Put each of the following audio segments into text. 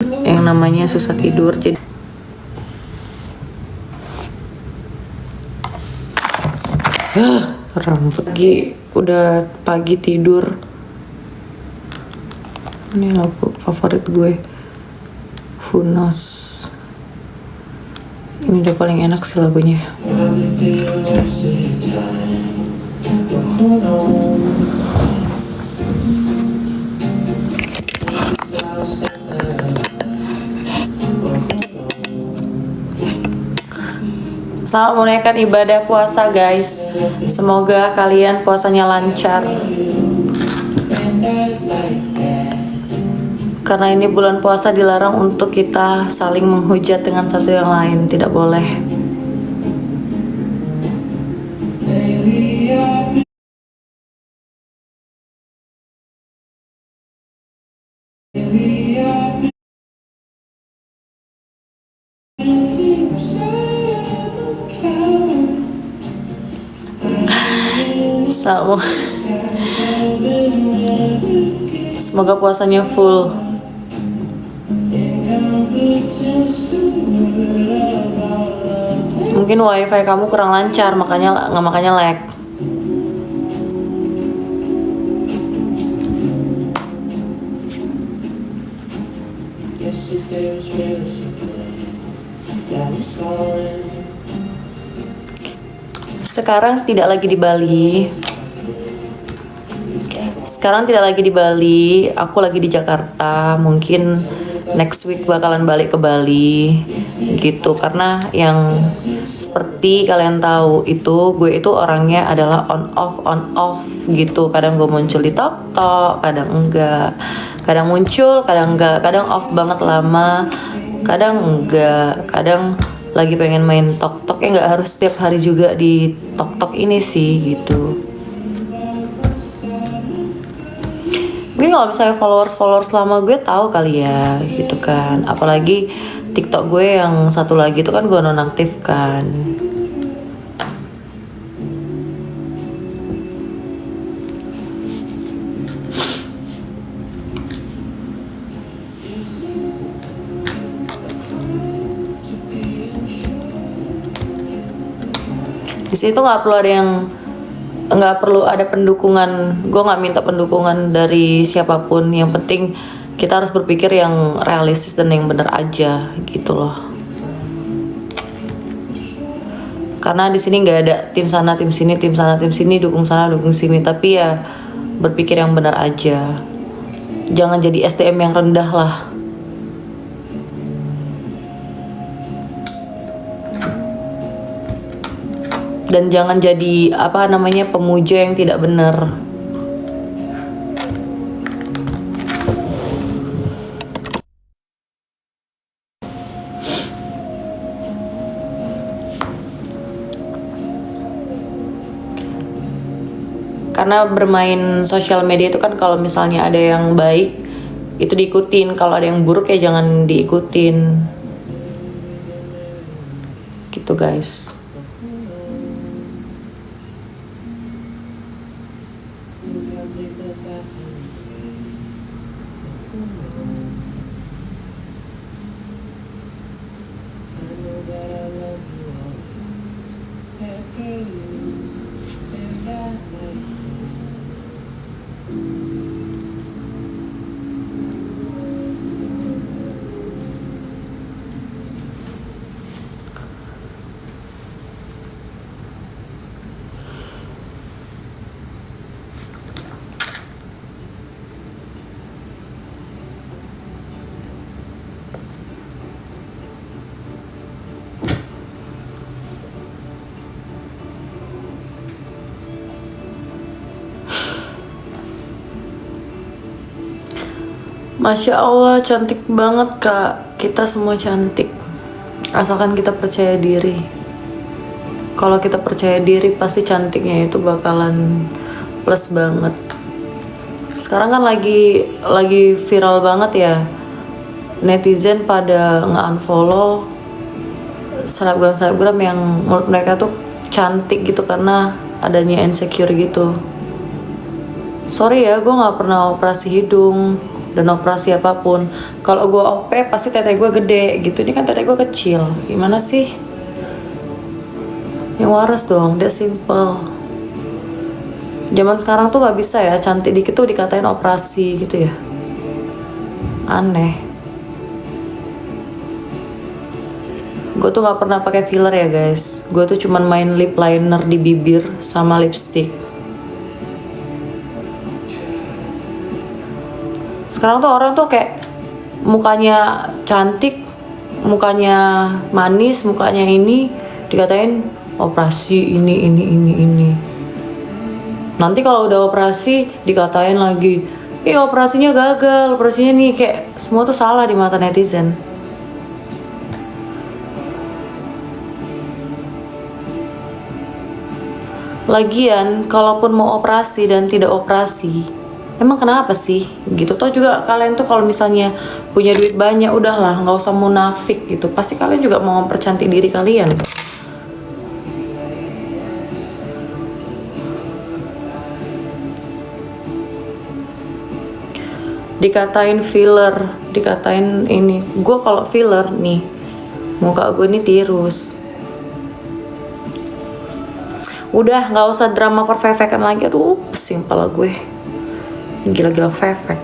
yang namanya susah tidur. Jadi udah pagi tidur. Ini lagu favorit gue, Who Knows. Ini udah paling enak sih lagunya. Selamat menunaikan ibadah puasa guys. Semoga kalian puasanya lancar. Karena ini bulan puasa, dilarang untuk kita saling menghujat dengan satu yang lain. Tidak boleh. Semoga puasanya full. Mungkin wifi kamu kurang lancar, makanya lag. Sekarang tidak lagi di Bali. Aku lagi di Jakarta. Mungkin next week bakalan balik ke Bali gitu. Karena yang seperti kalian tahu gue itu orangnya adalah on off gitu. Kadang gue muncul di TikTok, kadang enggak. Kadang muncul, kadang enggak. Kadang off banget lama, kadang enggak. Kadang lagi pengen main TikTok, nggak harus setiap hari juga di TikTok ini sih gitu. Mungkin kalau misalnya followers lama gue tahu kali ya gitu kan. Apalagi TikTok gue yang satu lagi itu kan gue nonaktifkan. Di situ nggak perlu ada pendukungan. Gue nggak minta pendukungan dari siapapun. Yang penting kita harus berpikir yang realistis dan yang benar aja gitu loh. Karena di sini nggak ada tim sana tim sini, dukung sana dukung sini. Tapi ya berpikir yang benar aja. Jangan jadi SDM yang rendah lah. Dan jangan jadi pemuja yang tidak benar. Karena bermain sosial media itu kan, kalau misalnya ada yang baik itu diikutin, kalau ada yang buruk ya jangan diikutin gitu guys. Masya Allah, cantik banget kak. Kita semua cantik, asalkan kita percaya diri. Kalau kita percaya diri, pasti cantiknya itu bakalan plus banget. Sekarang kan lagi viral banget ya, netizen pada nge-unfollow selebgram yang menurut mereka tuh cantik gitu karena adanya insecure gitu. Sorry ya, gue nggak pernah operasi hidung dan operasi apapun. Kalau gue OP pasti tete gue gede gitu. Ini kan tete gue kecil. Gimana sih? Yang waras dong, dia simple. Zaman sekarang tuh nggak bisa ya, cantik dikit tuh dikatain operasi gitu ya. Aneh. Gue tuh nggak pernah pakai filler ya guys. Gue tuh cuman main lip liner di bibir sama lipstick. Sekarang tuh orang tuh kayak mukanya cantik, mukanya manis, mukanya ini dikatain operasi ini. Nanti kalau udah operasi dikatain lagi, operasinya gagal, operasinya nih, kayak semua tuh salah di mata netizen. Lagian, kalaupun mau operasi dan tidak operasi, emang kenapa sih? Gitu. Toh juga kalian tuh kalau misalnya punya duit banyak, udahlah, nggak usah munafik gitu. Pasti kalian juga mau mempercantik diri kalian. Dikatain filler, dikatain ini. Gue kalau filler nih, muka gue ini tirus. Udah, nggak usah drama perfekan lagi. Aduh, pusing kepala gue. Gila-gila fefek.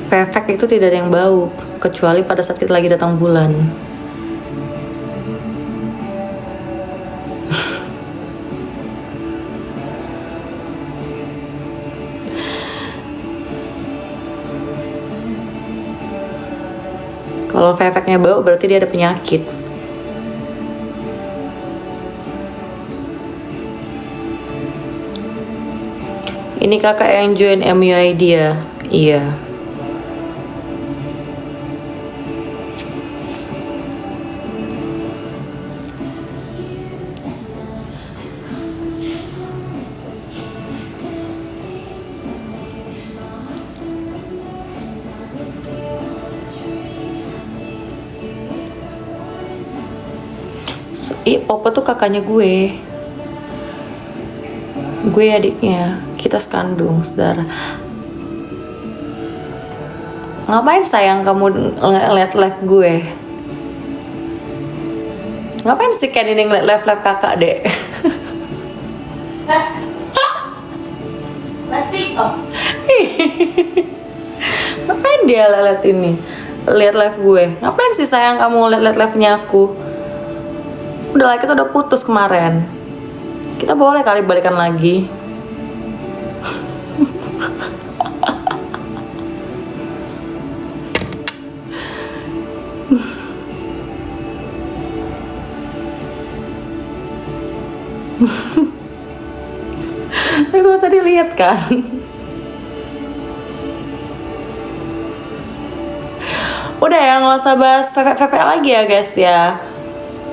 Fefek itu tidak ada yang bau, kecuali pada saat kita lagi datang bulan. Kalau fefeknya bau berarti dia ada penyakit. Ini kakak yang join MUID ya? Iya. Opa tuh kakaknya gue adiknya, kita sekandung, saudara. Ngapain sayang kamu ngeliat live gue? Ngapain sih Ken ini ngeliat live kakak dek? Plastik oh. Ngapain dia liat ini? Lihat live gue. Ngapain sih sayang kamu liat live-nya aku? Udah, kita udah putus kemarin. Kita boleh kali balikan lagi. Gue tadi lihat kan. Udah ya, nggak usah bahas VV lagi ya guys ya.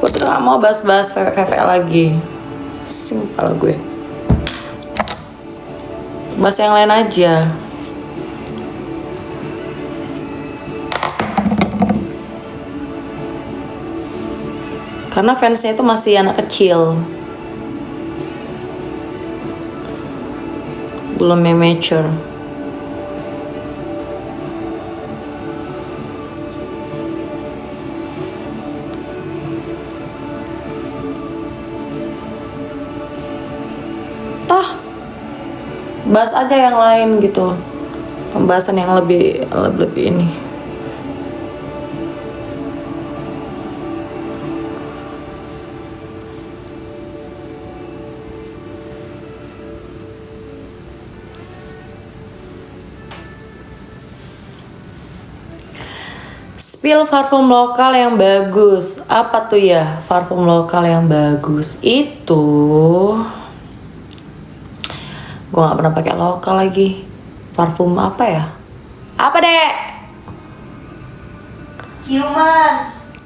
Gue tuh gak mau bahas-bahas VV lagi. Simpel gue. Bahas yang lain aja. Karena fansnya itu masih anak kecil, belum mature. Bahas aja yang lain gitu, pembahasan yang lebih ini. Spill parfum lokal yang bagus. Apa tuh ya parfum lokal yang bagus? Itu gue gak pernah pakai lokal lagi. Parfum apa ya? Apa dek?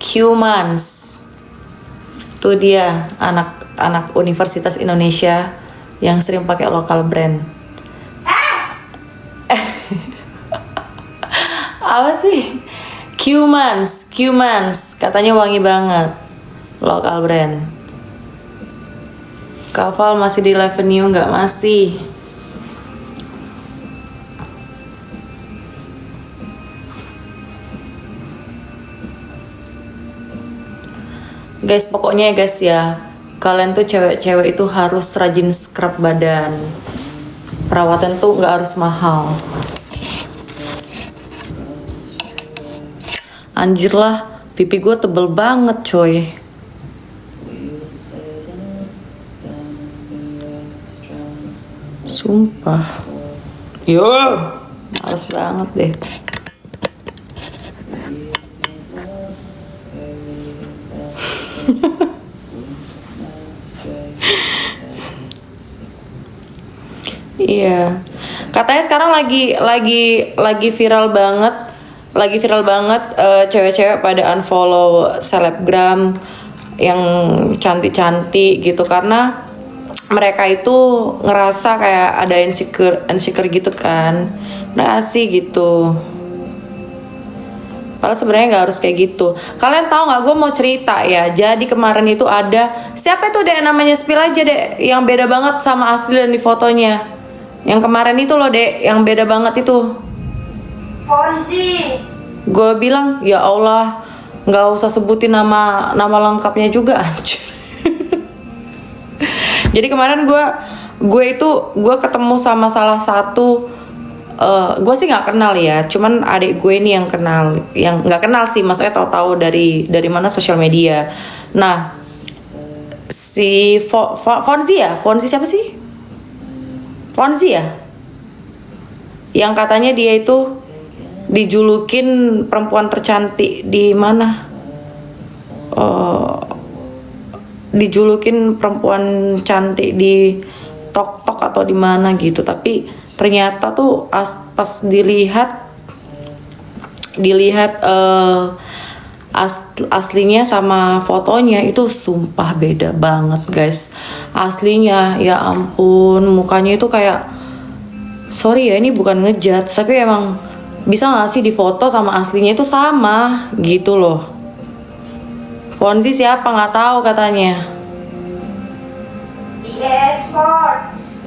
Qmans. Tuh dia anak Universitas Indonesia yang sering pakai lokal brand. Apa sih? Qmans katanya wangi banget, lokal brand. Kaval masih di Avenue nggak? Masih. Guys, pokoknya ya guys ya, kalian tuh cewek-cewek itu harus rajin scrub badan. Perawatan tuh nggak harus mahal. Anjir lah, pipi gue tebel banget coy. Sumpah. Yo, males banget deh. Iya. Katanya sekarang lagi viral banget. Lagi viral banget cewek-cewek pada unfollow selebgram yang cantik-cantik gitu karena mereka itu ngerasa kayak ada insecure gitu kan. Nah sih gitu. Padahal sebenarnya nggak harus kayak gitu. Kalian tahu nggak? Gue mau cerita ya. Jadi kemarin itu ada siapa itu dek namanya, spill aja dek, yang beda banget sama asli dan di fotonya. Yang kemarin itu loh dek, yang beda banget itu. Fonzi. Gue bilang ya Allah, nggak usah sebutin nama lengkapnya juga anjir. Jadi kemarin gue ketemu sama salah satu, gue sih nggak kenal ya, cuman adik gue ini yang kenal, yang nggak kenal sih, maksudnya tahu-tahu dari mana sosial media. Nah, si Fonzi siapa sih? Fonzi ya, yang katanya dia itu dijulukin perempuan tercantik di mana? Dijulukin perempuan cantik di TokTok atau di mana gitu, tapi ternyata tuh pas dilihat aslinya sama fotonya itu sumpah beda banget guys. Aslinya ya ampun, mukanya itu kayak, sorry ya ini bukan ngejat, tapi emang bisa gak sih di foto sama aslinya itu sama gitu loh. Fonzi siapa nggak tahu katanya.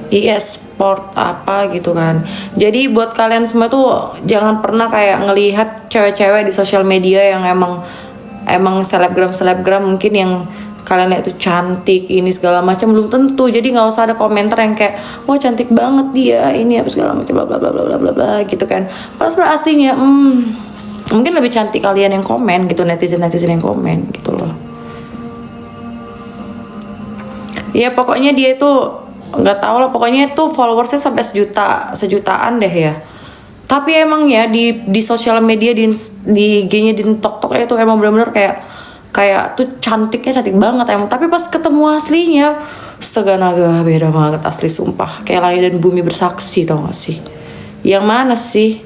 IS Sport apa gitu kan. Jadi buat kalian semua tuh jangan pernah kayak ngelihat cewek-cewek di sosial media yang emang selebgram mungkin yang kalian lihat tuh cantik ini segala macam, belum tentu. Jadi nggak usah ada komentar yang kayak wah cantik banget dia ini apa segala macam bla bla bla bla bla bla gitu kan. Padahal aslinya mungkin lebih cantik kalian yang komen gitu, netizen yang komen gitu loh. Ya pokoknya dia itu nggak tahu lah, pokoknya itu followersnya sampai sejutaan deh ya. Tapi emang ya di sosial media di IG-nya di TokTok itu emang benar-benar kayak tuh cantik banget emang. Tapi pas ketemu aslinya seganaga beda banget asli, sumpah kayak langit dan bumi bersaksi, tau gak sih? Yang mana sih?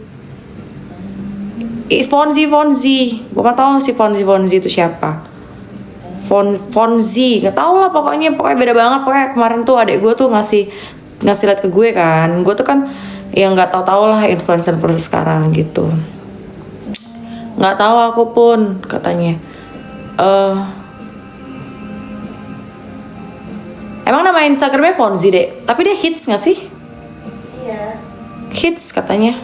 Fonzi gue gak tau si Fonzi itu siapa. Fonzi nggak tahu lah, pokoknya beda banget. Pokoknya kemarin tuh adik gue tuh ngasih lihat ke gue kan, gue tuh kan yang nggak tahu lah influencer sekarang gitu, nggak tahu aku pun katanya. Emang nama Instagramnya Fonzi deh, tapi dia hits nggak sih? Iya. Hits katanya.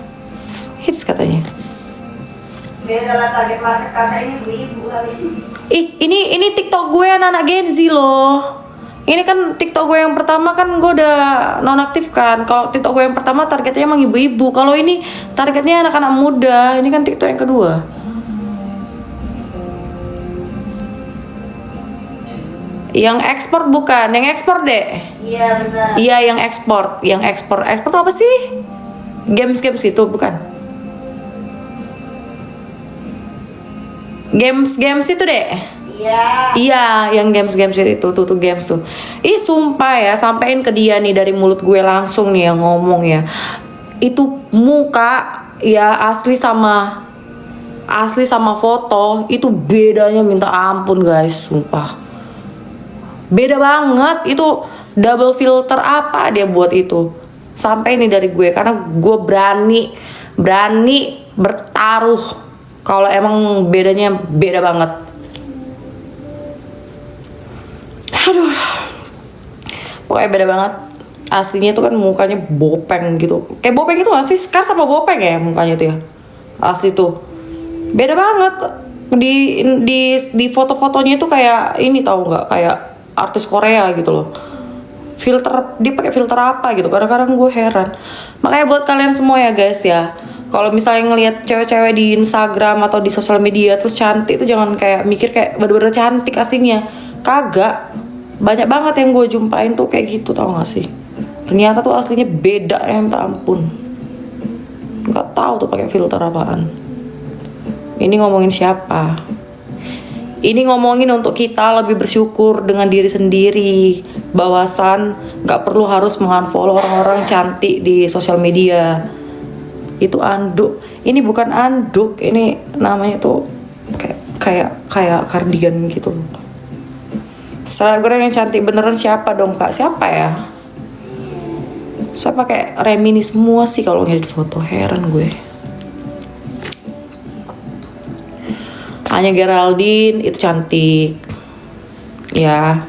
Beda lah target market kakak ini ibu kali. Ih, ini TikTok gue anak Gen Z loh. Ini kan TikTok gue yang pertama kan gue udah nonaktif kan. Kalau TikTok gue yang pertama targetnya emang ibu-ibu. Kalau ini targetnya anak-anak muda. Ini kan TikTok yang kedua. Yang ekspor bukan, yang ekspor deh. Iya benar. Iya yang ekspor, Ekspor tuh apa sih? Games itu bukan? Games itu deh. Iya, yang games itu tuh games tuh. Ih sumpah ya, sampein ke dia nih dari mulut gue langsung nih yang ngomong ya. Itu muka ya asli sama foto itu bedanya minta ampun guys, sumpah. Beda banget, itu double filter apa dia buat itu. Sampai nih dari gue karena gue berani bertaruh Kalau emang bedanya beda banget. Aduh, pokoknya beda banget. Aslinya tuh kan mukanya bopeng gitu. Kayak bopeng itu gak sih? Skar sama bopeng ya mukanya tuh ya. Asli tuh beda banget. Di foto-fotonya tuh kayak ini, tahu nggak, kayak artis Korea gitu loh. Filter, dia pakai filter apa gitu. Kadang-kadang gue heran. Makanya buat kalian semua ya guys ya, kalau misalnya ngelihat cewek-cewek di Instagram atau di sosial media terus cantik, itu jangan kayak mikir kayak bener-bener cantik aslinya. Kagak. Banyak banget yang gue jumpain tuh kayak gitu, tau gak sih? Ternyata tuh aslinya beda ya, minta ampun. Nggak tahu tuh pakai filter apaan. Ini ngomongin siapa? Ini ngomongin untuk kita lebih bersyukur dengan diri sendiri, bahwasan nggak perlu harus mengunfollow orang-orang cantik di sosial media. Itu anduk. Ini bukan anduk, ini namanya tuh kayak kardigan gitu. Selebgram yang cantik beneran siapa dong kak? Siapa ya? Saya pakai Remini semua sih kalau ngedit foto, heran gue. Hanya Geraldine itu cantik, ya.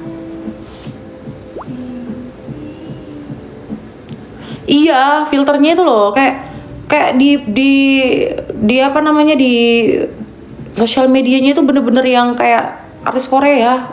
Iya, filternya itu loh, kayak di apa namanya, di sosial medianya itu bener-bener yang kayak artis Korea.